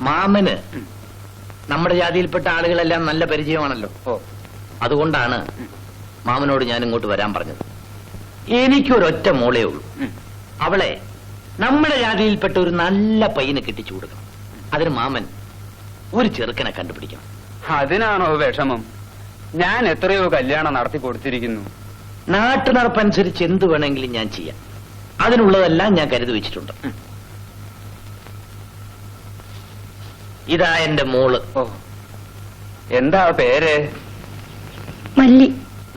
മാമന് നമ്മുടെ ജാതിയിൽപ്പെട്ട ആളുകളെല്ലാം നല്ല പരിചയമാണല്ലോ. അതുകൊണ്ടാണ് മാമനോട് ഞാൻ ഇങ്ങോട്ട് വരാൻ പറഞ്ഞത്. എനിക്കൊരൊറ്റ മോളേ ഉള്ളൂ. അവളെ നമ്മുടെ ജാതിയിൽപ്പെട്ട ഒരു നല്ല പയ്യനെ കെട്ടിച്ചു കൊടുക്കണം. അതിന് മാമൻ ഒരു ചെറുക്കനെ കണ്ടുപിടിക്കണം. അതിനാണോ വിഷമം? ഞാൻ എത്രയോ കല്യാണം നടത്തി കൊടുത്തിരിക്കുന്നു. നാട്ടു നടപ്പനുസരിച്ച് എന്ത് വേണമെങ്കിലും ഞാൻ ചെയ്യാം. അതിനുള്ളതെല്ലാം ഞാൻ കരുതി വെച്ചിട്ടുണ്ട്. ഇതാ എന്റെ മോള്. എന്താ പേര്? മല്ലി.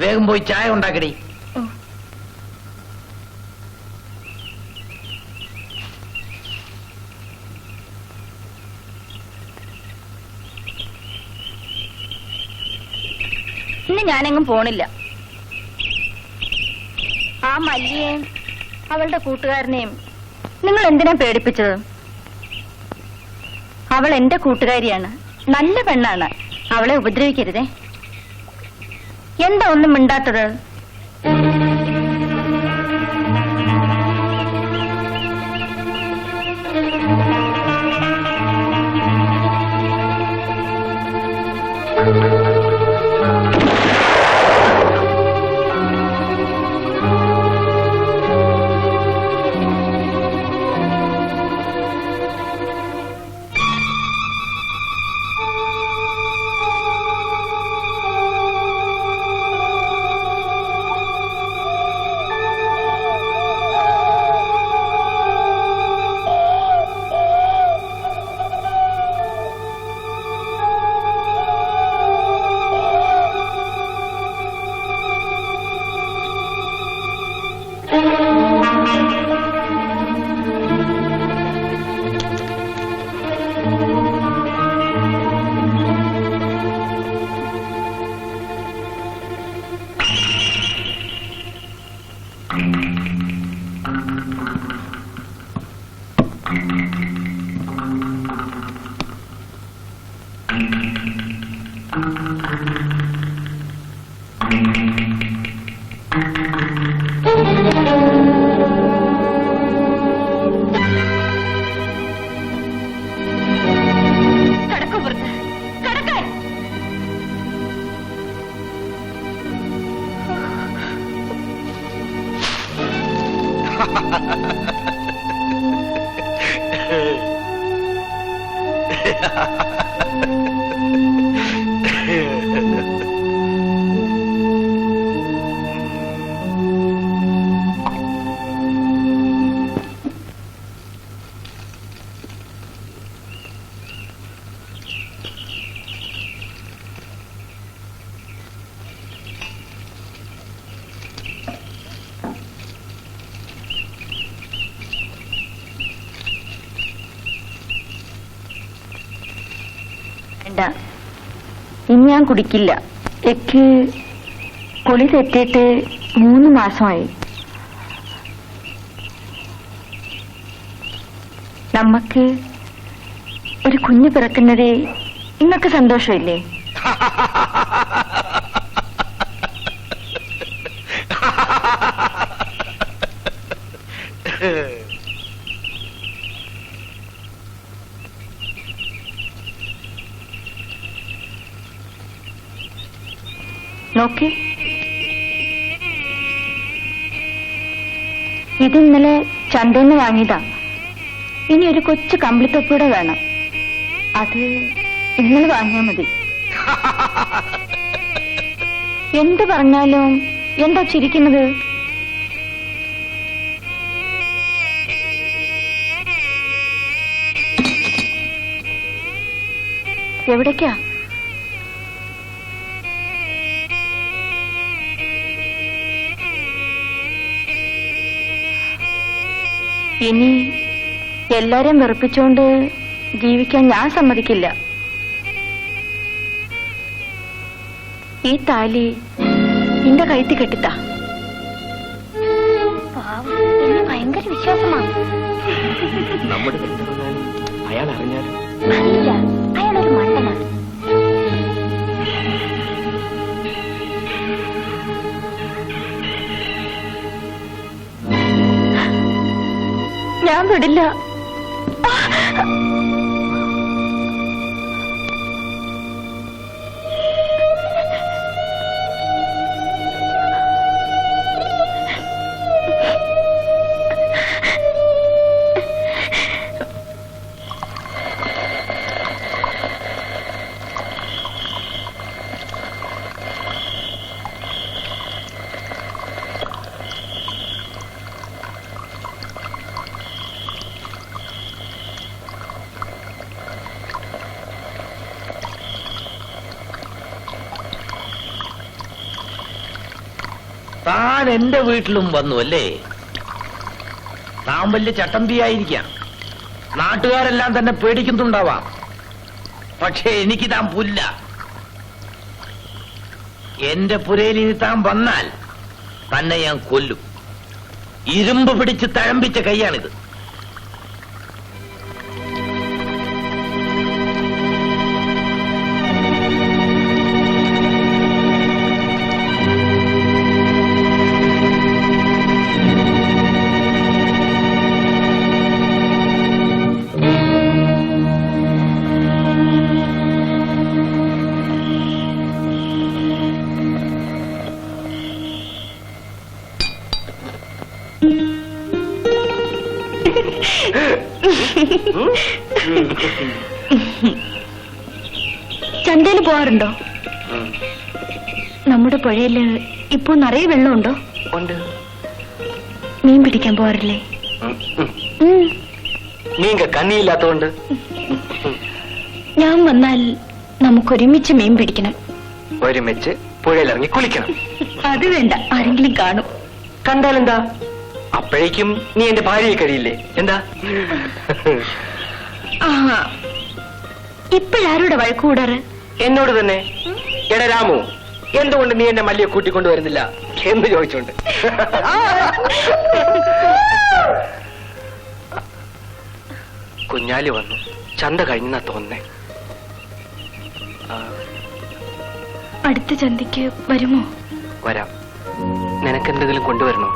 വേഗം പോയി ചായ ഉണ്ടാക്കടി. ഇന്ന് ഞാനെങ്ങും പോണില്ല. ആ മല്ലിയെയും അവളുടെ കൂട്ടുകാരനെയും നിങ്ങൾ എന്തിനാ പേടിപ്പിച്ചത്? അവൾ എന്റെ കൂട്ടുകാരിയാണ്, നല്ല പെണ്ണാണ്. അവളെ ഉപദ്രവിക്കരുതേ. എന്താ ഒന്നും മിണ്ടാത്തത്? ഇനി ഞാൻ കുടിക്കില്ല. എനിക്ക് കുളി തെറ്റിയിട്ട് 3 മാസമായി. നമുക്ക് ഒരു കുഞ്ഞ് പിറക്കുന്നതേ നിങ്ങൾക്ക് സന്തോഷമില്ലേ? നോക്കി, ഇത് ഇന്നലെ ചന്തയിൽ നിന്ന് വാങ്ങിയതാ. ഇനി ഒരു കൊച്ചു കമ്പിളിത്തൊപ്പിയുടെ വേണം. അത് ഇന്നലെ വാങ്ങിയാൽ മതി. എന്ത് പറഞ്ഞാലും എന്താ ചിരിക്കുന്നത്? എവിടേക്കാ? ഇനി എല്ലാരെയും വെറുപ്പിച്ചുകൊണ്ട് ജീവിക്കാൻ ഞാൻ സമ്മതിക്കില്ല. ഈ താലി നിന്റെ കഴുത്തി കെട്ടിത്താ. ഭയങ്കര വിശ്വാസമാണ്. അയാൾ അറിഞ്ഞാലും അറിയില്ല, അയാളൊരു മണ്ടനാണ്. ഞാൻ വിടില്ല. താൻ എന്റെ വീട്ടിലും വന്നു അല്ലേ? താൻ വലിയ ചട്ടമ്പിയായിരിക്കാം, നാട്ടുകാരെല്ലാം തന്നെ പേടിക്കുന്നുണ്ടാവാം. പക്ഷേ എനിക്ക് താൻ പുല്ല. എന്റെ പുരയിൽ ഇനി താൻ വന്നാൽ തന്നെ ഞാൻ കൊല്ലും. ഇരുമ്പ് പിടിച്ച് തഴമ്പിച്ച കൈയാണിത്. ചന്തയിൽ പോവാറുണ്ടോ? നമ്മുടെ പുഴയില് ഇപ്പൊ നിറയെ വെള്ളമുണ്ടോ? ഉണ്ട്. മീൻ പിടിക്കാൻ പോവാറില്ലേ? നീങ്ക കണ്ണിയില്ലാത്തോണ്ട്. ഞാൻ വന്നാൽ നമുക്കൊരുമിച്ച് മീൻ പിടിക്കണം. ഒരുമിച്ച് പുഴയിലിറങ്ങി കുളിക്കണം. അത് വേണ്ട, ആരെങ്കിലും കാണും. കണ്ടാലെന്താ? അപ്പോഴേക്കും നീ എന്റെ ഭാര്യയെ കഴിയില്ലേ? എന്താ? ആ, ഇപ്പോഴാരോടെ വഴക്ക് കൂടാറ്? എന്നോട് തന്നെ. എടാ രാമു, എന്തുകൊണ്ട് നീ എന്നെ മല്ലിയെ കൂട്ടിക്കൊണ്ടുവരുന്നില്ല എന്ന് ചോദിച്ചോണ്ട്. കുഞ്ഞാലി വന്നു. ചന്ത കഴിഞ്ഞാ തോന്നേ. അടുത്ത ചന്തയ്ക്ക് വരുമോ? വരാം. നിനക്കെന്തെങ്കിലും കൊണ്ടുവരണോ?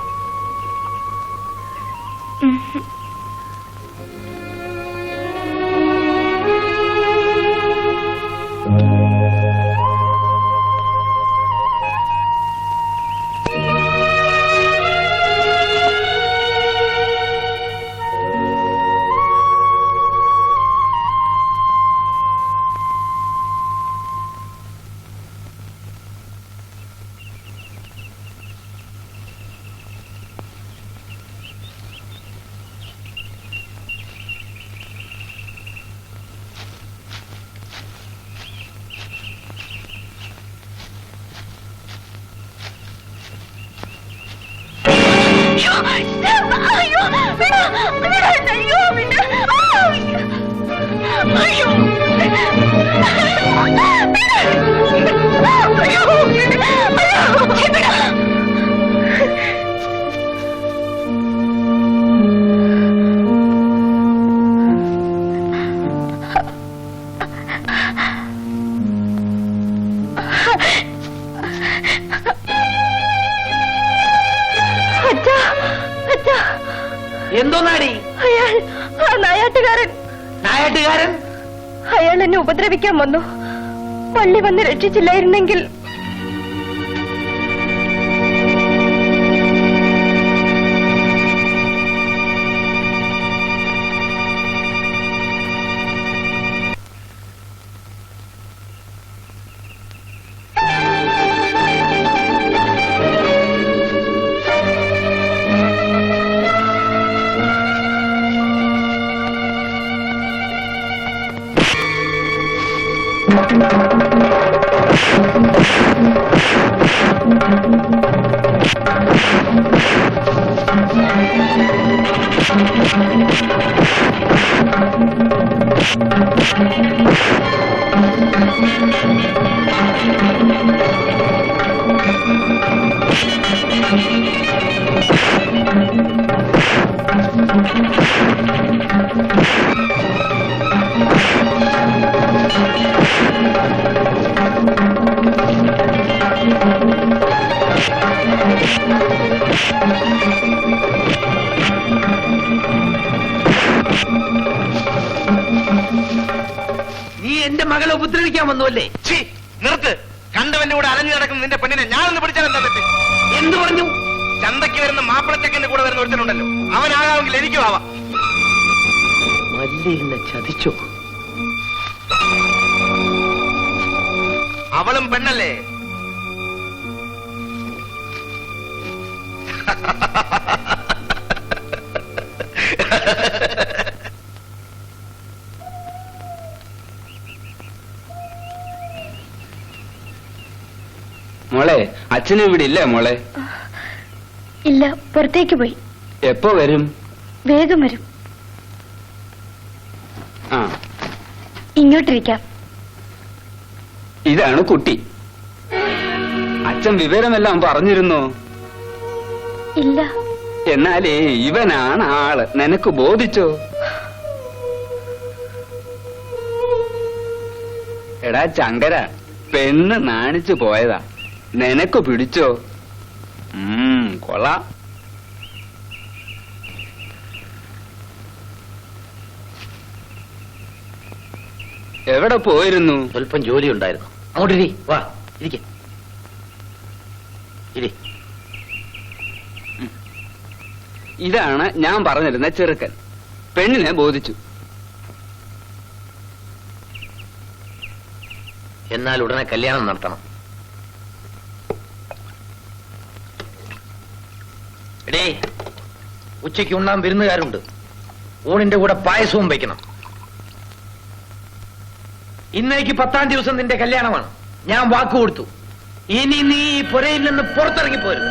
എന്തോന്നാടി? നായാട്ടുകാരൻ. നായാട്ടുകാരൻ? അയാൾ എന്നെ ഉപദ്രവിക്കാൻ വന്നു. പള്ളി വന്ന് രക്ഷിച്ചില്ലായിരുന്നെങ്കിൽ. നീ എന്റെ മകളെ ഉപദ്രവിക്കാൻ വന്നു അല്ലേ? നിർത്ത്. കണ്ടവന്റെ കൂടെ അലഞ്ഞു നടക്കുന്ന നിന്റെ പെണ്ണിനെ ഞാനൊന്ന് പിടിച്ചാൽ എന്താ തെറ്റ്? എന്തു പറഞ്ഞു? ചന്തയ്ക്ക് വരുന്ന മാപ്പിളച്ചക്കന്റെ കൂടെ വരുന്ന ഒരുത്തനുണ്ടല്ലോ, അവനാകാമെങ്കിൽ എനിക്കും ആവാം. മല്ലിനെ ചതിച്ചു. അവളും പെണ്ണല്ലേ? മോളെ, അച്ഛനും ഇവിടെ ഇല്ലേ മോളെ? ഇല്ല, പുറത്തേക്ക് പോയി. എപ്പോ വരും? വേഗം വരും. ആ, ഇങ്ങോട്ടിരിക്കാം. ഇതാണ് കുട്ടി. അച്ഛൻ വിവരമെല്ലാം പറഞ്ഞിരുന്നോ? ഇല്ല. എന്നാലേ ഇവനാണ് ആള്. നിനക്ക് ബോധിച്ചോ? എടാ ചങ്കര, പെണ്ണ് നാണിച്ചു പോയതാ. നിനക്ക് പിടിച്ചോ? കൊള്ളാം. എവിടെ പോയിരുന്നു? സ്വല്പം ജോലി ഉണ്ടായിരുന്നു. അങ്ങോട്ട് ഇരി, വാ ഇരിക്കെ. ഇരി. ഇതാണ് ഞാൻ പറഞ്ഞിരുന്ന ചെറുക്കൻ. പെണ്ണിനെ ബോധിച്ചു. എന്നാൽ ഉടനെ കല്യാണം നടത്തണം. എടേ, ഉച്ചയ്ക്ക് ഉണ്ണാൻ വിരുന്നുകാരുണ്ട്. ഊണിന്റെ കൂടെ പായസവും വയ്ക്കണം. ഇന്നേക്ക് 10-ാം ദിവസം നിന്റെ കല്യാണമാണ്. ഞാൻ വാക്ക് കൊടുത്തു. ഇനി നീ ഈ പുരയിൽ നിന്ന് പുറത്തിറങ്ങിപ്പോരും.